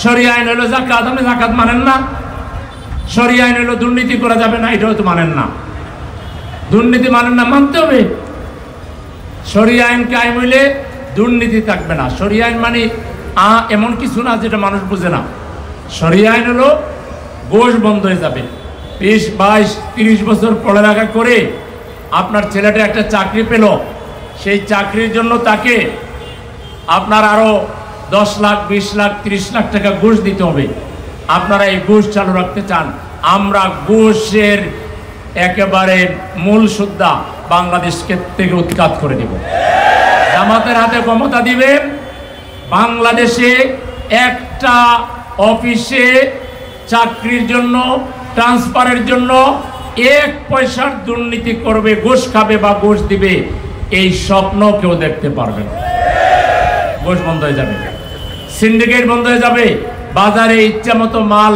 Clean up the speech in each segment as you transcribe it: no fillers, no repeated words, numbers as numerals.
শরিয়া আইন হলো যাকাত, আপনি যাকাত মানেন না। শরিয়া আইন হলো দুর্নীতি করা যাবে না, এটাও তো মানেন না। দুর্নীতি মানেন না, মানতে হবে। শরিয়া আইন কায়েম হইলে দুর্নীতি থাকবে না। শরিয়া আইন মানে এমন কিছু না যেটা মানুষ বুঝে না। শরিয়া আইন হলো ঘুষ বন্ধ হয়ে যাবে। 20, 22, 30 বছর পড়ালেখা করে আপনার ছেলেটা একটা চাকরি পেল, সেই চাকরির জন্য তাকে আপনার আরো 10 লাখ, 20 লাখ, 30 লাখ টাকা ঘুষ দিতে হবে। আপনারা এই ঘুষ চালু রাখতে চান। আমরা ঘুষের একেবারে মূল সুদ্ধা বাংলাদেশকে থেকে উৎখাত করে দেব। জামাতের হাতে ক্ষমতা দিবেন, বাংলাদেশে একটা অফিসে চাকরির জন্য, ট্রান্সফারের জন্য 1 পয়সার দুর্নীতি করবে, ঘুষ খাবে বা ঘুষ দিবে, এই স্বপ্ন কেউ দেখতে পারবে না। ঘুষ বন্ধ হয়ে যাবে, সিন্ডিকেট বন্ধ হয়ে যাবে, বাজারে ইচ্ছা মতো মাল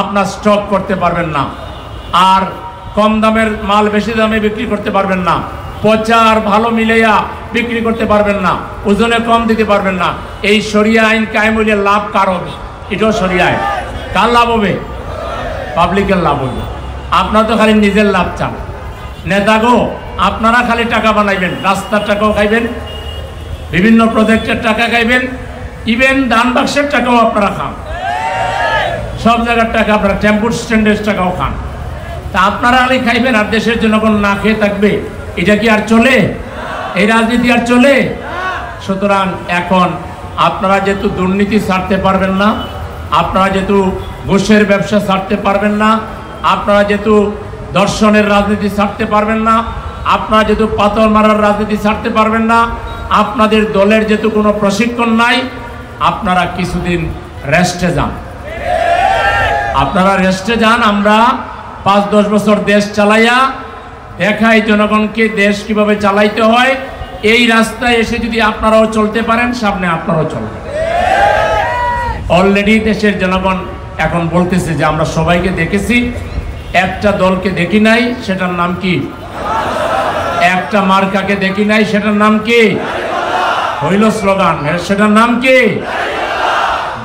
আপনার স্টক করতে পারবেন না, আর কম দামের মাল বেশি দামে বিক্রি করতে পারবেন না, পচা আর ভালো মিলাইয়া বিক্রি করতে পারবেন না, ওজনে কম দিতে পারবেন না। এই শরিয়া আইন কায়েম হইলে লাভ কার হবে? এটাও শরিয়া আইন। কার লাভ হবে? পাবলিকের লাভ হবে। আপনারা তো খালি নিজের লাভ চান। নেতাগো, আপনারা খালি টাকা বানাইবেন, রাস্তার টাকাও খাইবেন, বিভিন্ন প্রজেক্টের টাকা খাইবেন, ইভেন দান বাক্সের টাকাও আপনারা খান, সব জায়গার টাকা আপনারা, টেম্পু স্ট্যান্ডের টাকাও খান। তা আপনারা খালি খাইবেন আর দেশের জনগণ না খেয়ে থাকবে, এটা কি আর চলে? এই রাজনীতি আর চলে? সুতরাং এখন আপনারা যেহেতু দুর্নীতি ছাড়তে পারবেন না, আপনারা যেহেতু ঘুষের ব্যবসা ছাড়তে পারবেন না, আপনারা যেহেতু দর্শনের রাজনীতি ছাড়তে পারবেন না, আপনারা যেহেতু পাথর মারার রাজনীতি ছাড়তে পারবেন না, আপনাদের দলের যেহেতু কোনো প্রশিক্ষণ নাই, আপনারা কিছুদিন রেস্টে যান। আপনারা রেস্টে যান। আমরা 5-10 বছর দেশ চালাইয়া দেখাই জনগণকে দেশ কিভাবে চালাইতে হয়। এই রাস্তায় এসে যদি আপনারাও চলতে পারেন, সামনে আপনারাও চলবেন। অলরেডি দেশের জনগণ এখন বলতেছে যে আমরা সবাইকে দেখেছি, একটা দলকে দেখি নাই, সেটার নাম কি? একটা মার্কাকে দেখি নাই, সেটার নাম কি? হইল স্লোগান, সেটার নাম কি?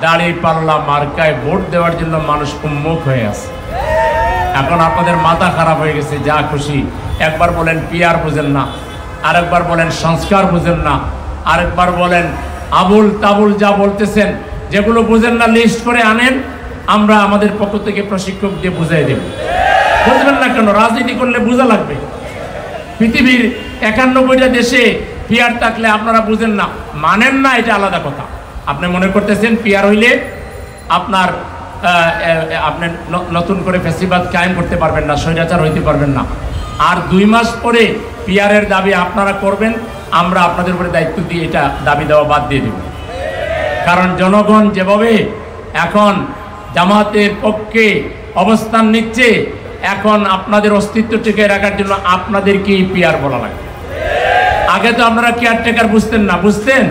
দাঁড়িপাল্লা মার্কায় ভোট দেওয়ার জন্য মানুষ উন্মুখ হয়ে আছে। এখন আপনাদের মাথা খারাপ হয়ে গেছে, যা খুশি। একবার বলেন পিয়ার বুঝেন না, আরেকবার বলেন সংস্কার বুঝেন না, আরেকবার বলেন আবুল তাবুল যা বলতেছেন, যেগুলো বুঝেন না লিস্ট করে আনেন, আমরা আমাদের পক্ষ থেকে প্রশিক্ষক দিয়ে বুঝাই দেব। বুঝবেন না কেন? রাজনীতি করলে বোঝা লাগবে। পৃথিবীর 91টা দেশে পিয়ার থাকলে আপনারা বুঝেন না, মানেন না, এটা আলাদা কথা। আপনি মনে করতেছেন পিয়ার হইলে আপনার আপনি নতুন করে ফেসিবাদ কায়েম করতে পারবেন না, স্বৈরাচার হইতে পারবেন না। আর 2 মাস পরে পিয়ারের দাবি আপনারা করবেন, আমরা আপনাদের উপরে দায়িত্ব দিয়ে এটা দাবি দেওয়া বাদ দিয়ে দেব। কারণ জনগণ যেভাবে এখন জামাতের পক্ষে অবস্থান নিচ্ছে, এখন আপনাদের অস্তিত্ব টিকে রাখার জন্য আপনাদেরকেই পিয়ার বলা লাগে। আগে তো আপনারা কেয়ারটেকার বুঝতেন না, বুঝতেন?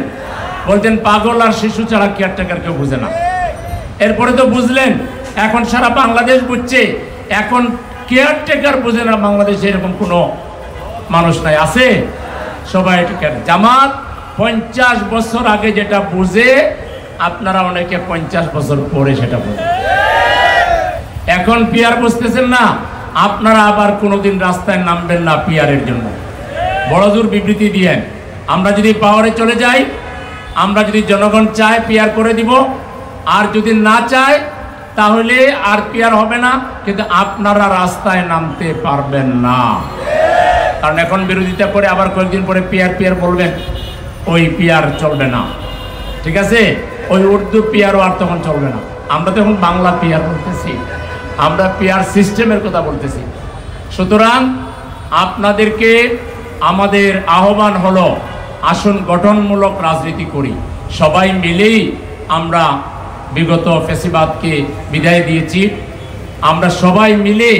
বলতেন পাগল আর শিশু ছাড়া কেয়ারটেকার কেউ বুঝে না। এরপরে তো বুঝলেন, এখন সারা বাংলাদেশ বুঝছে। এখন কেয়ারটেকার বুঝে না বাংলাদেশে এরকম কোনো মানুষ নাই, আছে? সবাই জামাত 50 বছর আগে যেটা বুঝে, আপনারা অনেকে 50 বছর পরে সেটা বুঝে। এখন পিয়ার বুঝতেছেন না, আপনারা আবার কোনোদিন রাস্তায় নামবেন না পিয়ারের জন্য। বড় জোর বিবৃতি দিয়েন, আমরা যদি পাওয়ারে চলে যাই, আমরা যদি জনগণ চায় পিয়ার করে দিব, আর যদি না চায় তাহলে আর পিয়ার হবে না। কিন্তু আপনারা রাস্তায় নামতে পারবেন না, কারণ এখন বিরোধিতা করে আবার কয়েকদিন পরে পিয়ার পিয়ার বলবেন, ওই পিয়ার চলবে না। ঠিক আছে? ওই উর্দু পিয়ারও আর তখন চলবে না। আমরা তো এখন বাংলা পিয়ার বলতেছি, আমরা পিয়ার সিস্টেমের কথা বলতেছি। সুতরাং আপনাদেরকে আমাদের আহ্বান হলো, আসুন গঠনমূলক রাজনীতি করি। সবাই মিলেই আমরা বিগত ফ্যাসিবাদকে বিদায় দিয়েছি। আমরা সবাই মিলে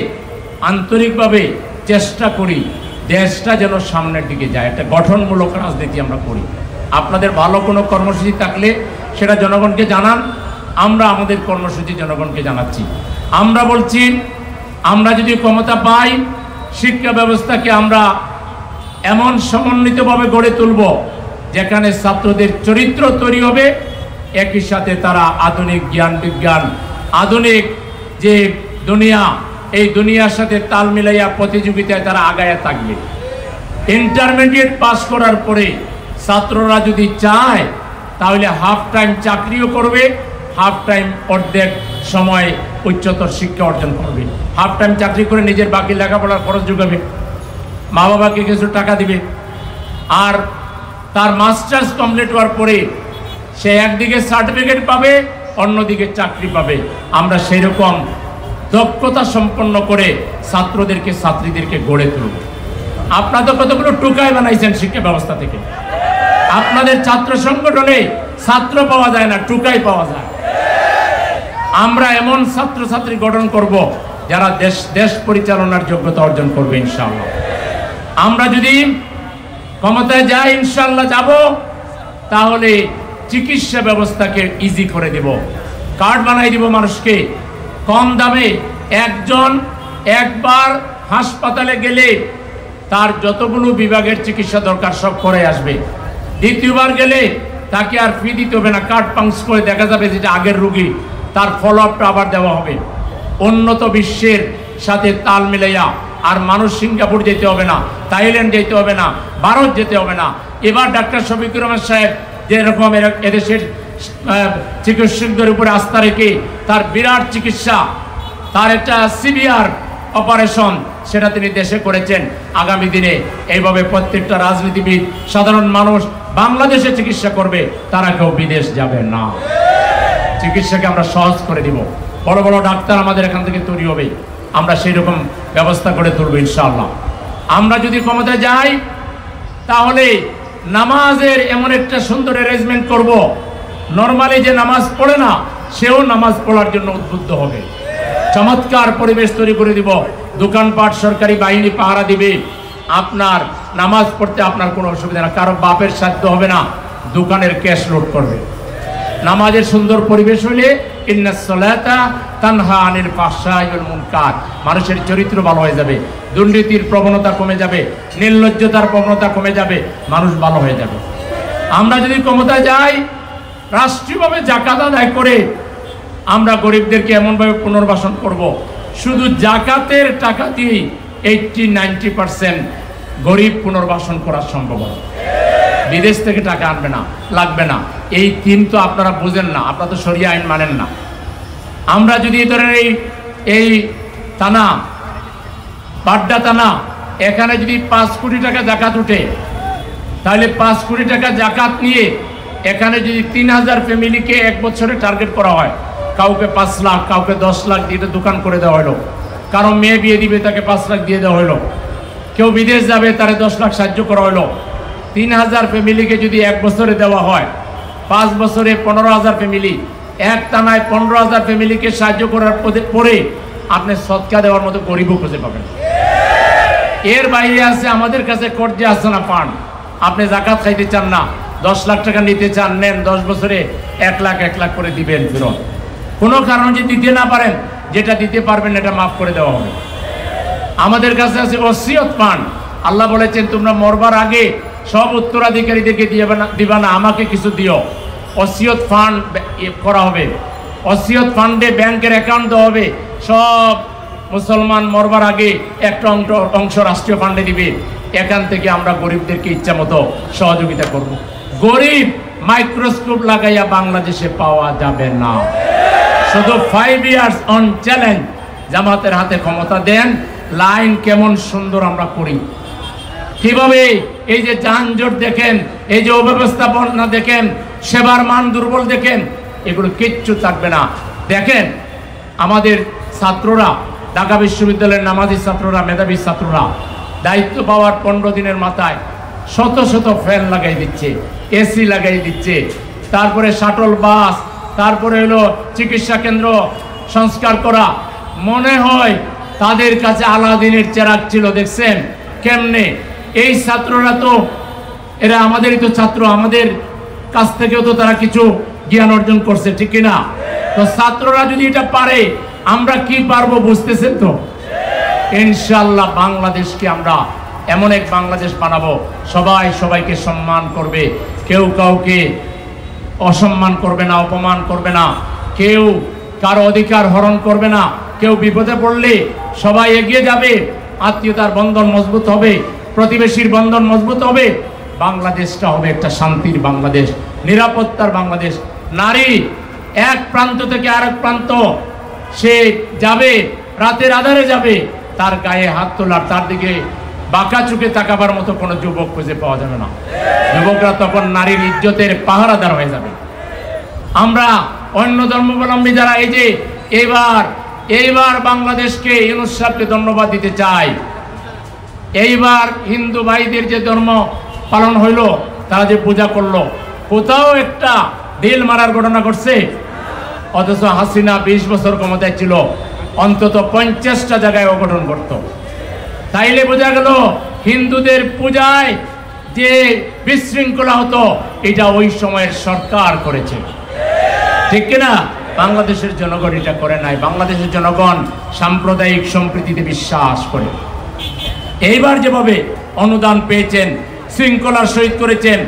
আন্তরিকভাবে চেষ্টা করি দেশটা যেন সামনের দিকে যায়, একটা গঠনমূলক রাজনীতি আমরা করি। আপনাদের ভালো কোনো কর্মসূচি থাকলে সেটা জনগণকে জানান। আমরা আমাদের কর্মসূচি জনগণকে জানাচ্ছি। আমরা বলছি, আমরা যদি ক্ষমতা পাই, শিক্ষা ব্যবস্থাকে আমরা এমন সমন্বিতভাবে গড়ে তুলব যেখানে ছাত্রদের চরিত্র তৈরি হবে, একই সাথে তারা আধুনিক জ্ঞান বিজ্ঞান, আধুনিক যে দুনিয়া, এই দুনিয়ার সাথে তাল মিলাইয়া প্রতিযোগিতায় তারা আগায়া থাকবে। ইন্টারমিডিয়েট পাস করার পরে ছাত্ররা যদি চায় তাহলে হাফ টাইম চাকরিও করবে, হাফ টাইম অর্ধেক সময় উচ্চতর শিক্ষা অর্জন করবে। হাফ টাইম চাকরি করে নিজের বাকি লেখাপড়ার খরচ যোগাবে, মা বাবাকে কিছু টাকা দিবে, আর তার মাস্টার্স কমপ্লিট হওয়ার পরে সে একদিকে সার্টিফিকেট পাবে, অন্যদিকে চাকরি পাবে। আমরা সেই রকম দক্ষতা সম্পন্ন করে ছাত্রদেরকে ছাত্রীদেরকে গড়ে তুলব। আপনারা তো কতগুলো টুকাই বানাইছেন শিক্ষা ব্যবস্থা থেকে। আপনাদের ছাত্র সংগঠনে ছাত্র পাওয়া যায় না, টুকাই পাওয়া যায়। আমরা এমন ছাত্রছাত্রী গঠন করব যারা দেশ পরিচালনার যোগ্যতা অর্জন করবে ইনশাআল্লাহ। আমরা যদি ক্ষমতায় যাই, ইনশাআল্লাহ যাব, তাহলে চিকিৎসা ব্যবস্থাকে ইজি করে দেব, কার্ড বানাই দিব মানুষকে কম দামে। একজন একবার হাসপাতালে গেলে তার যতগুলো বিভাগের চিকিৎসা দরকার সব করে আসবে। দ্বিতীয়বার গেলে তাকে আর ফি দিতে হবে না, কার্ড পাঞ্চ করে দেখা যাবে যেটা আগের রোগী, তার ফলো আপটা আবার দেওয়া হবে। উন্নত বিশ্বের সাথে তাল মিলাইয়া আর মানুষ সিঙ্গাপুর যেতে হবে না, থাইল্যান্ড যেতে হবে না, ভারত যেতে হবে না। এবার ডাক্তার শফিকুর রহমান সাহেব যেরকম এদেশের চিকিৎসকদের উপরে আস্থা রেখে তার বিরাট চিকিৎসা, তার একটা সিভিয়ার অপারেশন, সেটা তিনি দেশে করেছেন। আগামী দিনে এইভাবে প্রত্যেকটা রাজনীতিবিদ, সাধারণ মানুষ বাংলাদেশে চিকিৎসা করবে, তারা কেউ বিদেশ যাবে না। চিকিৎসাকে আমরা সহজ করে দিব, বড় বড় ডাক্তার আমাদের এখান থেকে তৈরি হবে, আমরা সেই রকম ব্যবস্থা করে তুলব ইনশাআল্লাহ। আমরা যদি ক্ষমতায় যাই তাহলে নামাজের এমন একটা সুন্দর অ্যারেঞ্জমেন্ট করব, নর্মালি যে নামাজ পড়ে না সেও নামাজ পড়ার জন্য উদ্বুদ্ধ হবে। চমৎকার পরিবেশ তৈরি করে দিব, দোকানপাট সরকারি বাহিনী পাহারা দিবে, আপনার নামাজ পড়তে আপনার কোনো অসুবিধা না, কারো বাপের সাধ্য হবে না দোকানের ক্যাশ লোড করবে। নামাজের সুন্দর পরিবেশ হলে ইন্নাস সালাতা তানহা আনিল ফাহশাই ওয়াল মুনকার, মানুষের চরিত্র ভালো হয়ে যাবে, দুর্নীতির প্রবণতা কমে যাবে, নির্লজ্জতার প্রবণতা কমে যাবে, মানুষ ভালো হয়ে যাবে। আমরা যদি ক্ষমতায় যাই, রাষ্ট্রীয়ভাবে যাকাত আদায় করে আমরা গরিবদেরকে এমনভাবে পুনর্বাসন করব, শুধু যাকাতের টাকা দিয়েই 80-90% গরিব পুনর্বাসন করা সম্ভব হবে। বিদেশ থেকে টাকা আনবে না, লাগবে না। এই থিম তো আপনারা বুঝেন না, আপনারা তো শরিয়া আইন মানেন না। আমরা যদি এই ধরনের এই থানা, বাড্ডা থানা, এখানে যদি 5 কোটি টাকা জাকাত উঠে, তাহলে 5 কোটি টাকা জাকাত নিয়ে এখানে যদি 3000 ফ্যামিলিকে এক বছরে টার্গেট করা হয়, কাউকে 5 লাখ, কাউকে 10 লাখ দিয়ে দোকান করে দেওয়া হলো, কারো মেয়ে বিয়ে দিবে তাকে 5 লাখ দিয়ে দেওয়া হলো, কেউ বিদেশ যাবে তারে 10 লাখ সাহায্য করা হলো। 3000 ফ্যামিলিকে যদি এক বছরে দেওয়া হয়, 5 বছরে 15,000 ফ্যামিলি, এক টানায় 15,000 ফ্যামিলিকে সাহায্য করার পরে আপনি সদকা দেওয়ার মতো গরিবও খুঁজে পাবেন। এর বাইরে আছে আমাদের কাছে কর্জে আছে না ফান্ড, আপনি জাকাত খাইতে চান না, 10 লাখ টাকা নিতে চান, নেন, 10 বছরে 1 লাখ করে দিবেন ফেরত। কোনো কারণ যদি দিতে না পারেন, যেটা দিতে পারবেন এটা মাফ করে দেওয়া হবে। আমাদের কাছে আছে ওসিয়ত ফান্ড, আল্লাহ বলেছেন তোমরা মরবার আগে সব উত্তরাধিকারীদেরকে দিবা না, আমাকে কিছু দিও। ওসিয়ত ফান্ড করা হবে, ওসিয়ত ফান্ডে ব্যাংকের অ্যাকাউন্ট দেওয়া হবে, সব মুসলমান মরবার আগে একটা অংশ রাষ্ট্রীয় ফান্ডে দিবে, এখান থেকে আমরা গরিবদেরকে ইচ্ছা মতো সহযোগিতা করব। গরিব মাইক্রোস্কোপ লাগাইয়া বাংলাদেশে পাওয়া যাবে না। শুধু 5 ইয়ার্স অন চ্যালেঞ্জ, জামাতের হাতে ক্ষমতা দেন, লাইন কেমন সুন্দর আমরা করি, কিভাবে এই যে যানজট দেখেন, এই যে অব্যবস্থাপনা দেখেন, সেবার মান দুর্বল দেখেন, এগুলো কিচ্ছু থাকবে না। দেখেন আমাদের ছাত্ররা, ঢাকা বিশ্ববিদ্যালয়ের নামাজি ছাত্ররা, মেধাবী ছাত্ররা দায়িত্ব পাওয়ার 15 দিনের মাথায় শত শত ফ্যান লাগাই দিচ্ছে, এসি লাগাই দিচ্ছে, তারপরে শাটল বাস, তারপরে হলো চিকিৎসা কেন্দ্র সংস্কার করা। মনে হয় তাদের কাছে আলাদিনের চেরাগ ছিল। দেখছেন কেমনে এই ছাত্ররা, তো এরা আমাদেরই তো ছাত্র, আমাদের কাছ থেকেও তো তারা কিছু জ্ঞান অর্জন করছে, ঠিক কিনা? তো ছাত্ররা যদি এটা পারে, আমরা কি পারবো বুঝতেছেন তো? ইনশাআল্লাহ বাংলাদেশকে আমরা এমন এক বাংলাদেশ বানাবো, সবাই সবাইকে সম্মান করবে, কেউ কাউকে অসম্মান করবে না, অপমান করবে না, কেউ কারো অধিকার হরণ করবে না, কেউ বিপদে পড়লে সবাই এগিয়ে যাবে, আত্মীয়তার বন্ধন মজবুত হবে, প্রতিবেশীর বন্ধন মজবুত হবে। বাংলাদেশটা হবে একটা শান্তির বাংলাদেশ, নিরাপত্তার বাংলাদেশ। নারী এক প্রান্ত থেকে আরেক প্রান্ত সে যাবে, রাতের আধারে যাবে, তার গায়ে হাত তোলার, তার দিকে বাঁকা চোখে তাকাবার মতো কোনো যুবক খুঁজে পাওয়া যাবে না। যুবকরা তখন নারীর ইজ্জতের পাহারাদার হয়ে যাবে। আমরা অন্য ধর্মাবলম্বী যারা এই যে এইবার বাংলাদেশকে ইউনূস সাহেবকে ধন্যবাদ দিতে চাই। এইবার হিন্দু ভাইদের যে ধর্ম পালন হইলো, তারা যে পূজা করলো, কোথাও একটা ঢিল মারার ঘটনা ঘটছে? অথচ হাসিনা 20 বছর ক্ষমতায় ছিল, অন্তত 50টা জায়গায় অঘটন ঘটত। তাইলে বোঝা গেল হিন্দুদের পূজায় যে বিশৃঙ্খলা হতো, এটা ওই সময়ের সরকার করেছে, ঠিক কিনা? বাংলাদেশের জনগণ এটা করে নাই। বাংলাদেশের জনগণ সাম্প্রদায়িক সম্প্রীতিতে বিশ্বাস করে। এইবার যেভাবে অনুদান পেয়েছেন, শৃঙ্খলার সহিত করেছেন,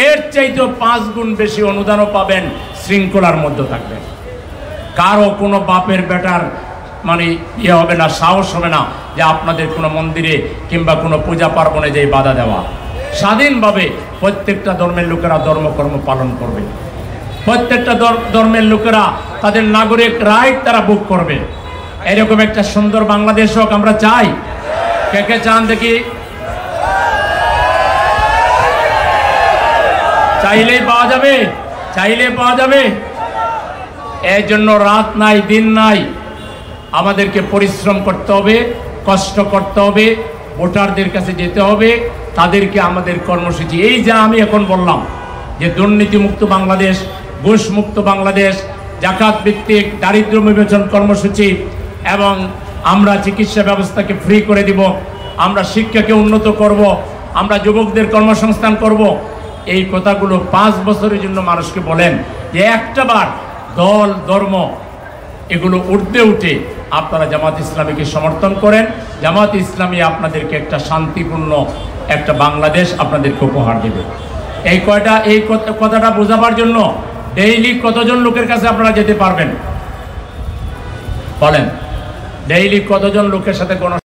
এর চাইতে 5 গুণ বেশি অনুদানও পাবেন, শৃঙ্খলার মধ্যে থাকবেন। কারো কোনো বাপের বেটার মানে ইয়ে হবে না, সাহস হবে না যে আপনাদের কোনো মন্দিরে কিংবা কোনো পূজা পার্বণে যে বাধা দেওয়া। স্বাধীনভাবে প্রত্যেকটা ধর্মের লোকেরা ধর্মকর্ম পালন করবে, প্রত্যেকটা ধর্মের লোকেরা তাদের নাগরিক রাইট তারা ভোগ করবে। এরকম একটা সুন্দর বাংলাদেশ হোক আমরা চাই। কে কে চান দেখি? চাইলেই পাওয়া যাবে, চাইলেই পাওয়া যাবে। এর জন্য রাত নাই দিন নাই, আমাদেরকে পরিশ্রম করতে হবে, কষ্ট করতে হবে, ভোটারদের কাছে যেতে হবে, তাদেরকে আমাদের কর্মসূচি এই যা আমি এখন বললাম যে দুর্নীতিমুক্ত বাংলাদেশ, ঘুষমুক্ত বাংলাদেশ, জাকাত ভিত্তিক দারিদ্র্য বিমোচন কর্মসূচি, এবং আমরা চিকিৎসা ব্যবস্থাকে ফ্রি করে দিব, আমরা শিক্ষাকে উন্নত করব, আমরা যুবকদের কর্মসংস্থান করব। এই কথাগুলো 5 বছরের জন্য মানুষকে বলেন যে একটাবার দল ধর্ম এগুলো ঊর্ধ্বে উঠে আপনারা জামাত ইসলামীকে সমর্থন করেন। জামাত ইসলামী আপনাদেরকে একটা শান্তিপূর্ণ একটা বাংলাদেশ আপনাদেরকে উপহার দেবে। এই কথাটা বোঝাবার জন্য ডেইলি কতজন লোকের কাছে আপনারা যেতে পারবেন বলেন? ডেইলি কতজন লোকের সাথে